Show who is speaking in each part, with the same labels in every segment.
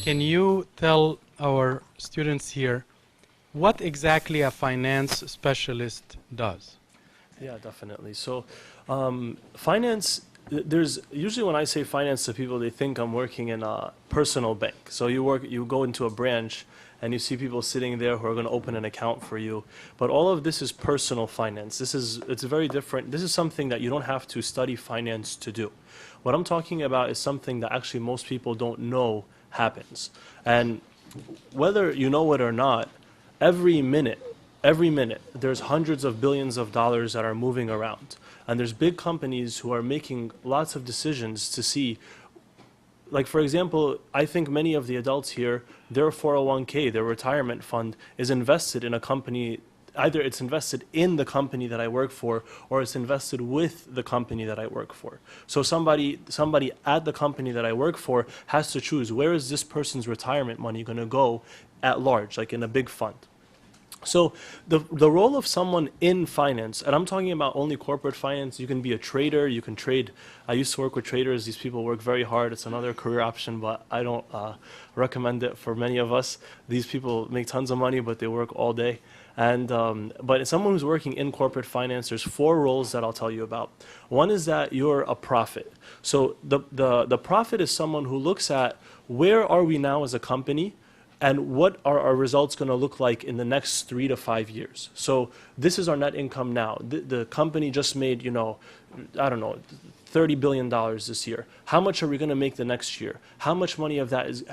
Speaker 1: Can you tell our students here what exactly a finance specialist does?
Speaker 2: Yeah, definitely. So, finance, there's usually when I say finance to people, they think I'm working in a personal bank. So you go into a branch and you see people sitting there who are going to open an account for you. But all of this is personal finance. It's very different. This is something that you don't have to study finance to do. What I'm talking about is something that actually most people don't know happens. And whether you know it or not, every minute, there's hundreds of billions of dollars that are moving around. And there's big companies who are making lots of decisions to see, like for example, I think many of the adults here, their 401k, their retirement fund is invested in a company. Either it's invested in the company that I work for, or it's invested with the company that I work for. So somebody at the company that I work for has to choose, where is this person's retirement money going to go at large, like in a big fund. So the role of someone in finance, and I'm talking about only corporate finance. You can be a trader, you can trade. I used to work with traders. These people work very hard. It's another career option, but I don't recommend it for many of us. These people make tons of money, but they work all day. And but as someone who's working in corporate finance, there's 4 roles that I'll tell you about. One is that you're a prophet. So the prophet is someone who looks at where are we now as a company, and what are our results going to look like in the next 3 to 5 years? So this is our net income now. The company just made, I don't know, $30 billion this year. How much are we going to make the next year? How much money of that is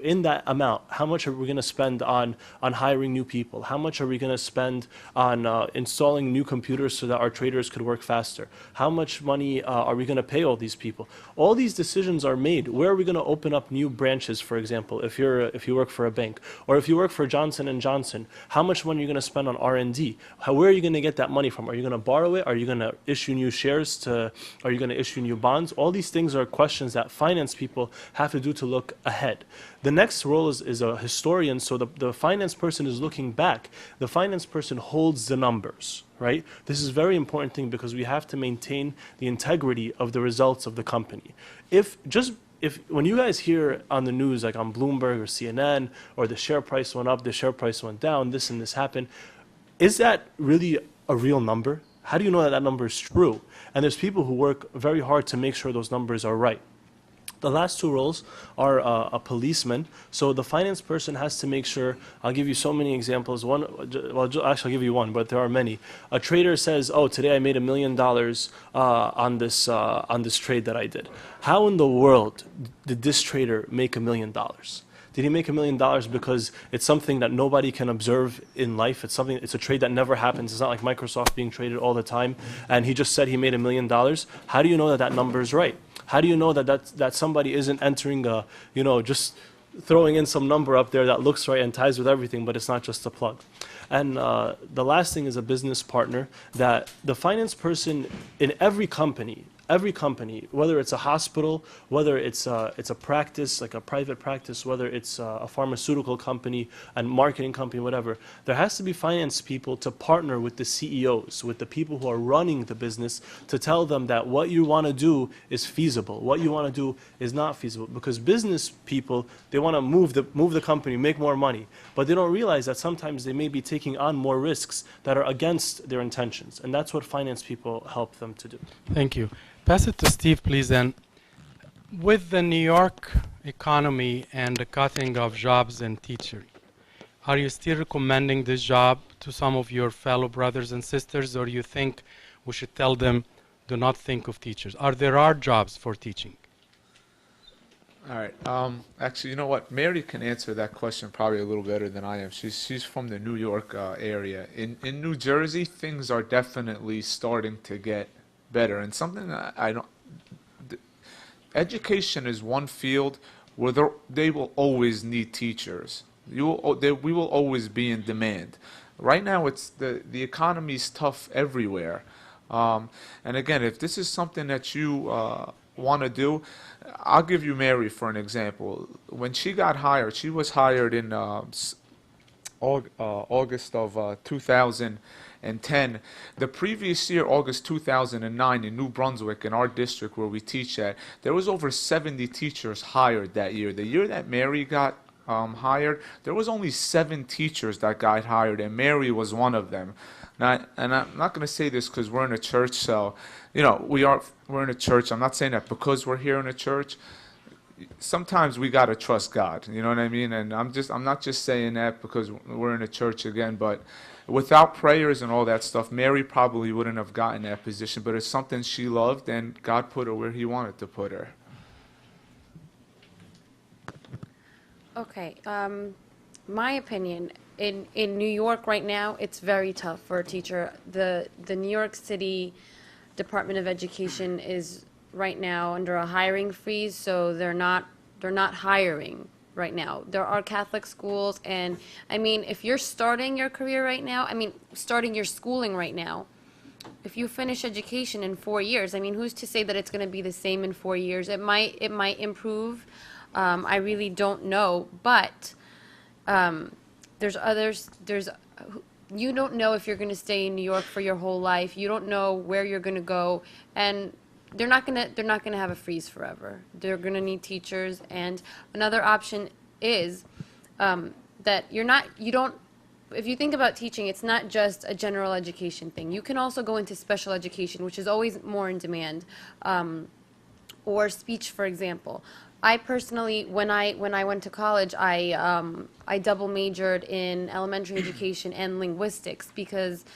Speaker 2: in that amount? How much are we going to spend on hiring new people? How much are we going to spend on installing new computers so that our traders could work faster? How much money are we going to pay all these people? All these decisions are made. Where are we going to open up new branches, for example, if you work for a bank, or if you work for Johnson & Johnson? How much money are you going to spend on R&D? Where are you going to get that money from? Are you going to borrow it? Are you going to issue new shares are you going to issue new bonds? All these things are questions that finance people have to do to look ahead. The next role is a historian. So the finance person is looking back. The finance person holds the numbers, right? This is a very important thing because we have to maintain the integrity of the results of the company. If when you guys hear on the news, like on Bloomberg or CNN, or the share price went up, the share price went down, this and this happened, is that really a real number? How do you know that that number is true? And there's people who work very hard to make sure those numbers are right. The last 2 roles are a policeman. So the finance person has to make sure, I'll give you so many examples. One, well, actually I'll give you one, but there are many. A trader says, oh, today I made $1 million on this trade that I did. How in the world did this trader make $1 million? Did he make $1 million because it's something that nobody can observe in life? It's a trade that never happens. It's not like Microsoft being traded all the time. And he just said he made $1 million. How do you know that that number is right? How do you know that somebody isn't entering just throwing in some number up there that looks right and ties with everything, but it's not just a plug? And the last thing is a business partner, that the finance person in every company, whether it's a hospital, whether it's a practice, like a private practice, whether it's a pharmaceutical company, a marketing company, whatever, there has to be finance people to partner with the CEOs, with the people who are running the business, to tell them that what you want to do is feasible, what you want to do is not feasible. Because business people, they want to move the company, make more money, but they don't realize that sometimes they may be taking on more risks that are against their intentions, and that's what finance people help them to do.
Speaker 1: Thank you. Pass it to Steve, please. Then, with the New York economy and the cutting of jobs in teaching, are you still recommending this job to some of your fellow brothers and sisters, or do you think we should tell them, do not think of teachers? There are jobs for teaching?
Speaker 3: All right. Actually, you know what? Mary can answer that question probably a little better than I am. She's from the New York area. In New Jersey, things are definitely starting to get better, and something that education is one field where they will always need teachers. We will always be in demand. Right now, it's the economy is tough everywhere, and again, if this is something that you want to do, I'll give you Mary for an example. When she got hired, she was hired in August of 2010. The previous year, August 2009, in New Brunswick, in our district where we teach at, there was over 70 teachers hired that year. The year that Mary got hired, there was only 7 teachers that got hired, and Mary was one of them. And I'm not going to say this because we're in a church, so, we're in a church. I'm not saying that because we're here in a church. Sometimes we gotta trust God, you know what I mean? And I'm not just saying that because we're in a church again, but without prayers and all that stuff, Mary probably wouldn't have gotten that position, but it's something she loved, and God put her where He wanted to put her.
Speaker 4: Okay, my opinion, in New York right now, it's very tough for a teacher. The New York City Department of Education is right now under a hiring freeze, so they're not hiring right now. There are Catholic schools, and I mean, if you're starting your career right now, I mean, starting your schooling right now, if you finish education in 4 years, I mean, who's to say that it's going to be the same in 4 years? It might improve. I really don't know, but there's others. You don't know if you're going to stay in New York for your whole life. You don't know where you're going to go, and they're not gonna have a freeze forever. They're gonna need teachers, and another option is that if you think about teaching, it's not just a general education thing. You can also go into special education, which is always more in demand, or speech, for example. I personally, when I went to college, I double majored in elementary education and linguistics because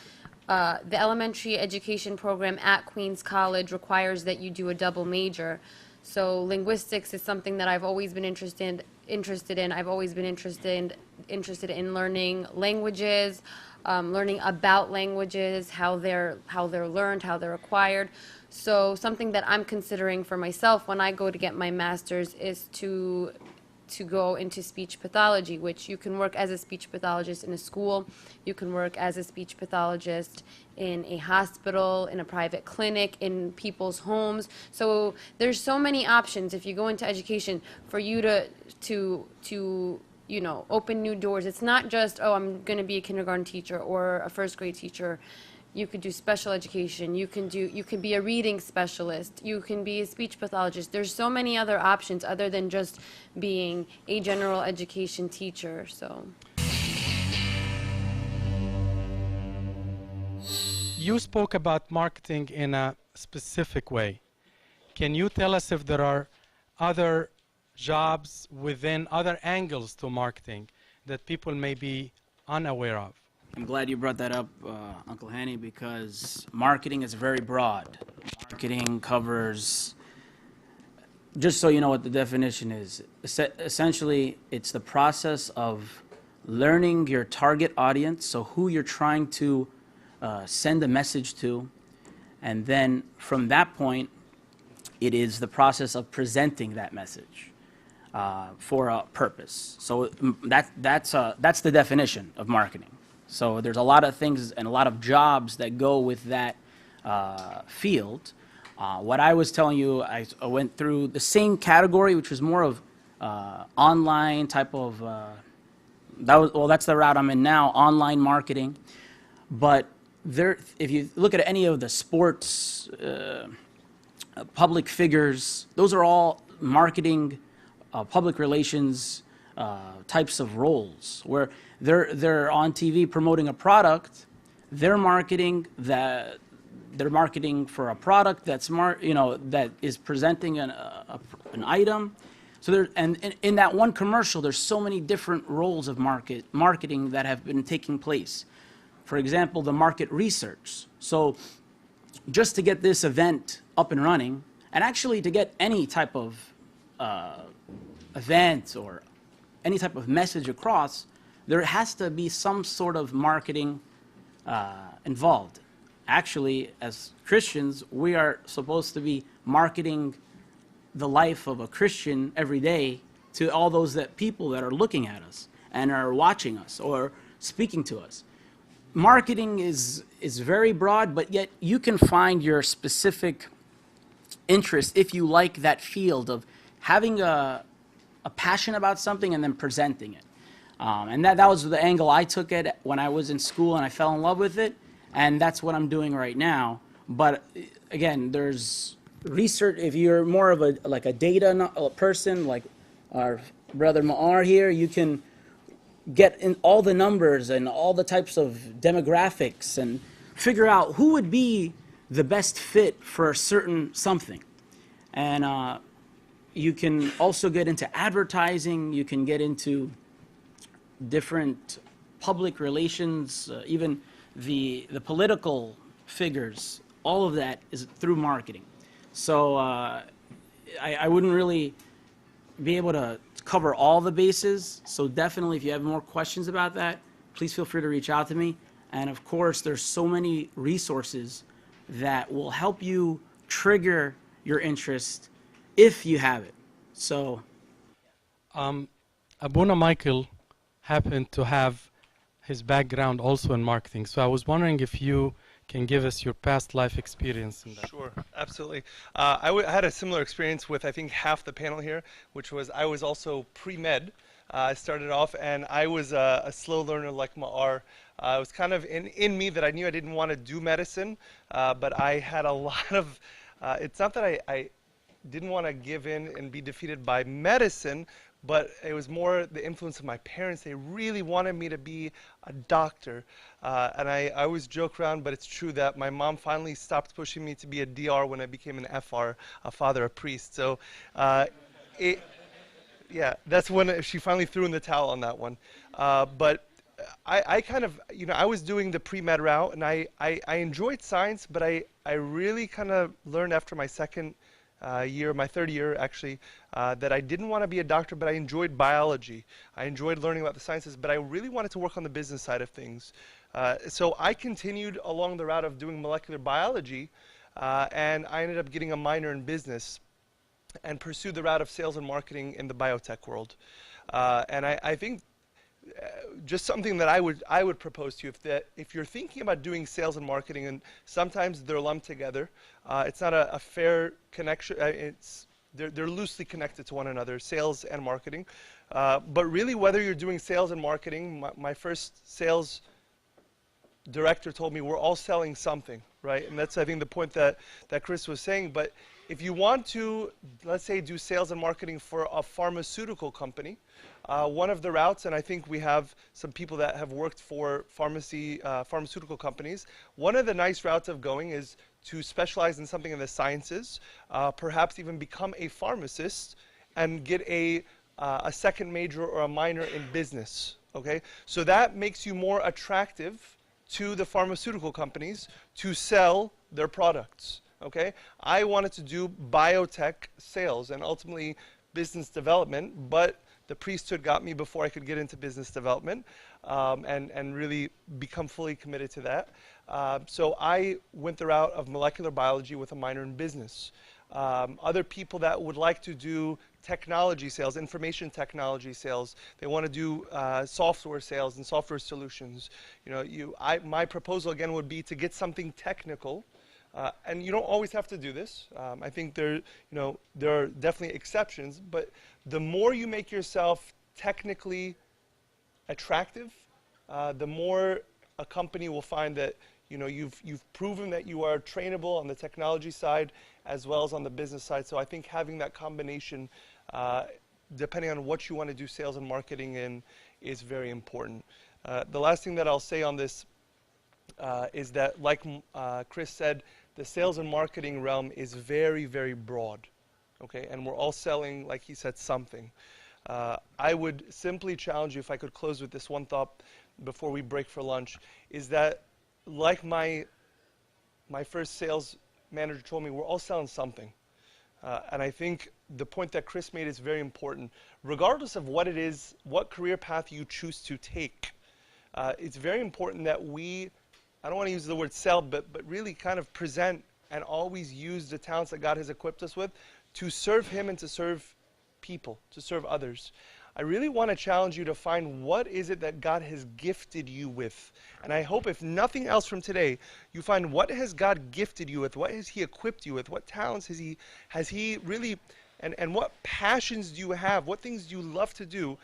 Speaker 4: the elementary education program at Queens College requires that you do a double major. So linguistics is something that I've always been interested in. I've always been interested in learning languages, learning about languages, how they're learned, how they're acquired. So something that I'm considering for myself when I go to get my master's is to go into speech pathology, which you can work as a speech pathologist in a school, you can work as a speech pathologist in a hospital, in a private clinic, in people's homes. So there's so many options if you go into education for you to open new doors. It's not just, oh, I'm going to be a kindergarten teacher or a first grade teacher. You could do special education. You can be a reading specialist. You can be a speech pathologist. There's so many other options other than just being a general education teacher. So.
Speaker 1: You spoke about marketing in a specific way. Can you tell us if there are other jobs within other angles to marketing that people may be unaware of?
Speaker 5: I'm glad you brought that up, Uncle Henny, because marketing is very broad. Marketing covers, just so you know what the definition is, essentially it's the process of learning your target audience, so who you're trying to send a message to, and then from that point, it is the process of presenting that message for a purpose. So that's the definition of marketing. So there's a lot of things and a lot of jobs that go with that field. What I was telling you, I went through the same category, which was more of online type of, that's the route I'm in now, online marketing. But if you look at any of the sports, public figures, those are all marketing, public relations types of roles where they're on TV promoting a product. They're marketing for a product that's that is presenting an item. So in that one commercial, there's so many different roles of marketing that have been taking place. For example, the market research. So just to get this event up and running, and actually to get any type of event or any type of message across, there has to be some sort of marketing involved. Actually, as Christians, we are supposed to be marketing the life of a Christian every day to all those people that are looking at us and are watching us or speaking to us. Marketing is very broad, but yet you can find your specific interest if you like that field of having a passion about something and then presenting it. And that was the angle I took it when I was in school and I fell in love with it. And that's what I'm doing right now. But again, there's research. If you're more of a data person, like our brother Ma'ar here, you can get in all the numbers and all the types of demographics and figure out who would be the best fit for a certain something. And you can also get into advertising. You can get into different public relations, even the political figures. All of that is through marketing. So I wouldn't really be able to cover all the bases. So definitely, if you have more questions about that, please feel free to reach out to me. And of course, there's so many resources that will help you trigger your interest if you have it. So
Speaker 1: Abuna Michael happened to have his background also in marketing. So I was wondering if you can give us your past life experience in that.
Speaker 6: Sure, absolutely. I had a similar experience with, I think, half the panel here, which was I was also pre-med. I started off, and I was a slow learner like Ma'ar. It was kind of in me that I knew I didn't want to do medicine, but I had a lot of, it's not that I didn't want to give in and be defeated by medicine, but it was more the influence of my parents. They really wanted me to be a doctor. And I always joke around, but it's true that my mom finally stopped pushing me to be a DR when I became an FR, a father, a priest. So yeah, that's when she finally threw in the towel on that one. But I kind of, I was doing the pre-med route, and I enjoyed science, but I really kind of learned after my second year, my third year actually, that I didn't want to be a doctor, but I enjoyed biology. I enjoyed learning about the sciences, but I really wanted to work on the business side of things. So I continued along the route of doing molecular biology, and I ended up getting a minor in business and pursued the route of sales and marketing in the biotech world. And I think just something that I would propose to you, if you're thinking about doing sales and marketing, and sometimes they're lumped together, it's not a fair connection. They're loosely connected to one another, sales and marketing. But really, whether you're doing sales and marketing, my first sales director told me we're all selling something, right? And that's, I think, the point that Chris was saying. But if you want to, let's say, do sales and marketing for a pharmaceutical company, one of the routes, and I think we have some people that have worked for pharmaceutical companies, one of the nice routes of going is to specialize in something in the sciences, perhaps even become a pharmacist and get a second major or a minor in business, okay? So that makes you more attractive to the pharmaceutical companies to sell their products, okay? I wanted to do biotech sales and ultimately business development, but the priesthood got me before I could get into business development and really become fully committed to that. So I went the route of molecular biology with a minor in business. Other people that would like to do technology sales, information technology sales, they want to do software sales and software solutions. My proposal again would be to get something technical. And you don't always have to do this. I think there are definitely exceptions, but the more you make yourself technically attractive, the more a company will find that you've proven that you are trainable on the technology side as well as on the business side. So I think having that combination, depending on what you want to do sales and marketing in, is very important. The last thing that I'll say on this is that, like Chris said, the sales and marketing realm is very, very broad, okay? And we're all selling, like he said, something. I would simply challenge you, if I could close with this one thought before we break for lunch, is that like my first sales manager told me, we're all selling something. And I think the point that Chris made is very important. Regardless of what it is, what career path you choose to take, it's very important that I don't want to use the word sell, but really kind of present and always use the talents that God has equipped us with to serve Him and to serve people, to serve others. I really want to challenge you to find what is it that God has gifted you with. And I hope, if nothing else from today, you find what has God gifted you with, what has He equipped you with, what talents has He really, and what passions do you have, what things do you love to do.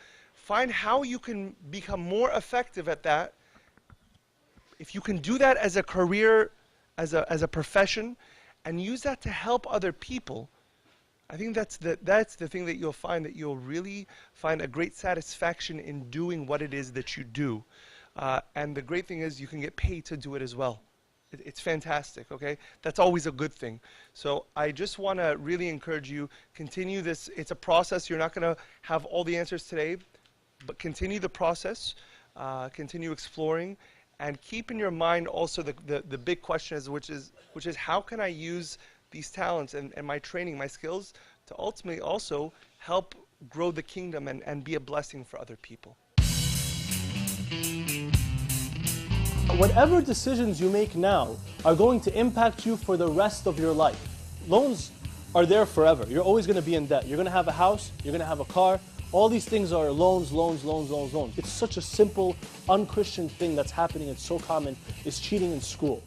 Speaker 6: find how you can become more effective at that. If you can do that as a career, as a profession, and use that to help other people, I think that's the thing that you'll find, that you'll really find a great satisfaction in doing what it is that you do. And the great thing is you can get paid to do it as well. It's fantastic, okay? That's always a good thing. So I just want to really encourage you, continue this. It's a process. You're not going to have all the answers today, but continue the process, continue exploring, and keep in your mind also the big question is, which is how can I use these talents and my training, my skills, to ultimately also help grow the kingdom and be a blessing for other people.
Speaker 2: Whatever decisions you make now are going to impact you for the rest of your life. Loans are there forever. You're always going to be in debt. You're going to have a house, you're going to have a car. All these things are loans, loans, loans, loans, loans. It's such a simple, unchristian thing that's happening. It's so common. It's cheating in school.